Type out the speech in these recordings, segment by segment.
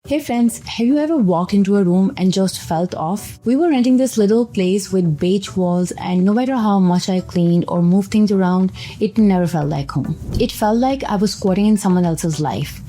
Hey friends, have you ever walked into a room and just felt off? We were renting this little place with beige walls, and no matter how much I cleaned or moved things around, it never felt like home. It felt like I was squatting in someone else's life.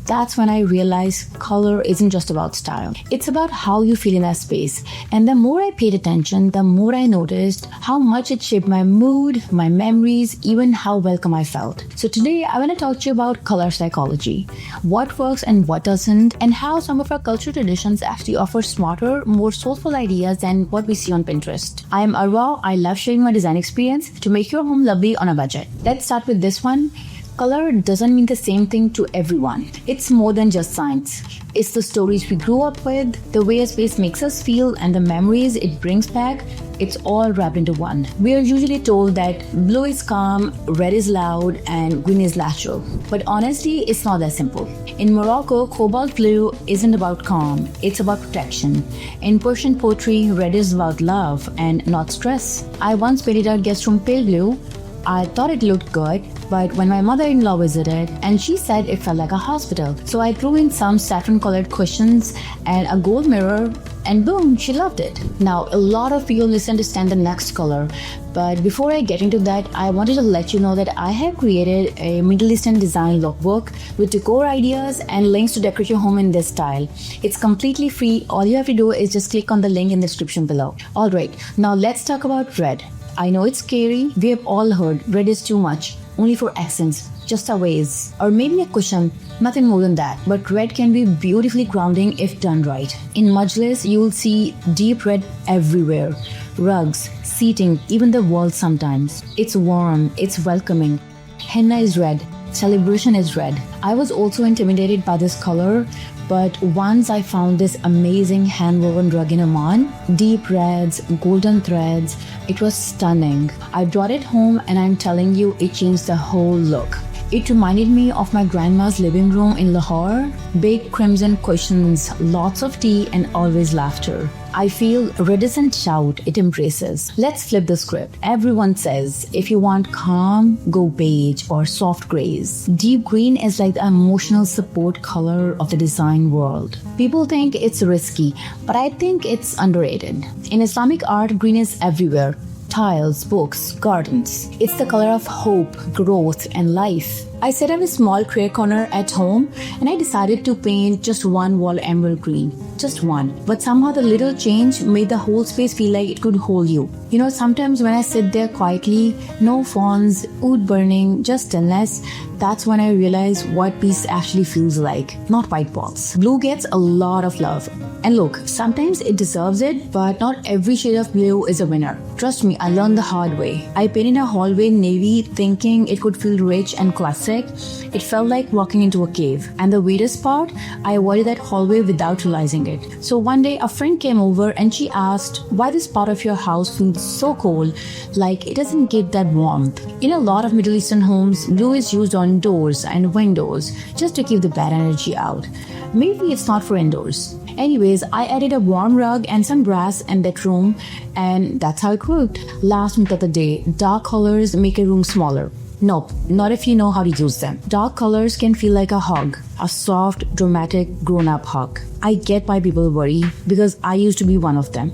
That's when I realized color isn't just about style. It's about how you feel in that space. And the more I paid attention, the more I noticed how much it shaped my mood, my memories, even how welcome I felt. So today I want to talk to you about color psychology, what works and what doesn't, and how some of our cultural traditions actually offer smarter, more soulful ideas than what we see on Pinterest. I am Arwa. I love sharing my design experience to make your home lovely on a budget. Let's start with this one. Color doesn't mean the same thing to everyone. It's more than just science. It's the stories we grew up with, the way a space makes us feel, and the memories it brings back. It's all wrapped into one. We are usually told that blue is calm, red is loud, and green is natural. But honestly, it's not that simple. In Morocco, cobalt blue isn't about calm, it's about protection. In Persian poetry, red is about love and not stress. I once painted our guest room pale blue. I thought it looked good, but when my mother-in-law visited, and she said it felt like a hospital. So I threw in some saffron-colored cushions and a gold mirror, and boom, she loved it. Now, a lot of people misunderstand the next color, but before I get into that, I wanted to let you know that I have created a Middle Eastern design lookbook with decor ideas and links to decorate your home in this style. It's completely free. All you have to do is just click on the link in the description below. Alright, now let's talk about red. I know it's scary. We have all heard red is too much, only for accents, just a vase, or maybe a cushion, nothing more than that. But red can be beautifully grounding if done right. In Majlis, you'll see deep red everywhere. Rugs, seating, even the walls sometimes. It's warm, it's welcoming. Henna is red. Celebration is red. I was also intimidated by this color, but once I found this amazing hand-woven rug in Oman, deep reds, golden threads, it was stunning. I brought it home and I'm telling you, it changed the whole look. It reminded me of my grandma's living room in Lahore. Big crimson cushions, lots of tea, and always laughter. I feel red doesn't shout, it embraces. Let's flip the script. Everyone says, if you want calm, go beige or soft grays. Deep green is like the emotional support color of the design world. People think it's risky, but I think it's underrated. In Islamic art, green is everywhere. Tiles, books, gardens. It's the color of hope, growth, and life. I set up a small prayer corner at home and I decided to paint just one wall emerald green. Just one. But somehow the little change made the whole space feel like it could hold you. You know, sometimes when I sit there quietly, no phones, wood burning, just stillness, that's when I realize what peace actually feels like, not white walls. Blue gets a lot of love. And look, sometimes it deserves it, but not every shade of blue is a winner. Trust me, I learned the hard way. I painted a hallway navy thinking it would feel rich and classic. It felt like walking into a cave. And the weirdest part, I avoided that hallway without realizing it. So one day a friend came over and she asked why this part of your house feels so cold, like it doesn't give that warmth. In a lot of Middle Eastern homes, blue is used on doors and windows just to keep the bad energy out. Maybe it's not for indoors. Anyways, I added a warm rug and some brass in that room, and that's how it worked. Last minute of the day, dark colors make a room smaller. Nope, not if you know how to use them. Dark colors can feel like a hug, a soft, dramatic, grown-up hug. I get why people worry, because I used to be one of them.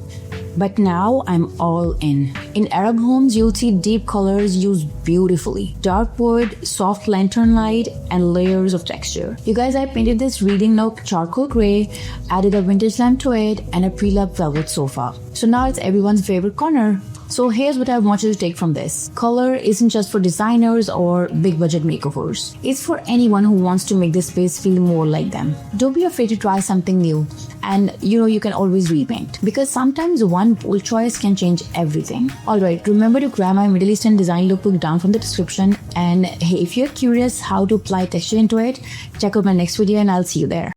But now I'm all in. In Arab homes, you'll see deep colors used beautifully. Dark wood, soft lantern light, and layers of texture. You guys, I painted this reading nook charcoal gray, added a vintage lamp to it, and a pre-loved velvet sofa. So now it's everyone's favorite corner. So here's what I want you to take from this. Color isn't just for designers or big budget makeovers. It's for anyone who wants to make this space feel more like them. Don't be afraid to try something new. And you can always repaint. Because sometimes one bold choice can change everything. Alright, remember to grab my Middle Eastern design lookbook down from the description. And hey, if you're curious how to apply texture into it, check out my next video and I'll see you there.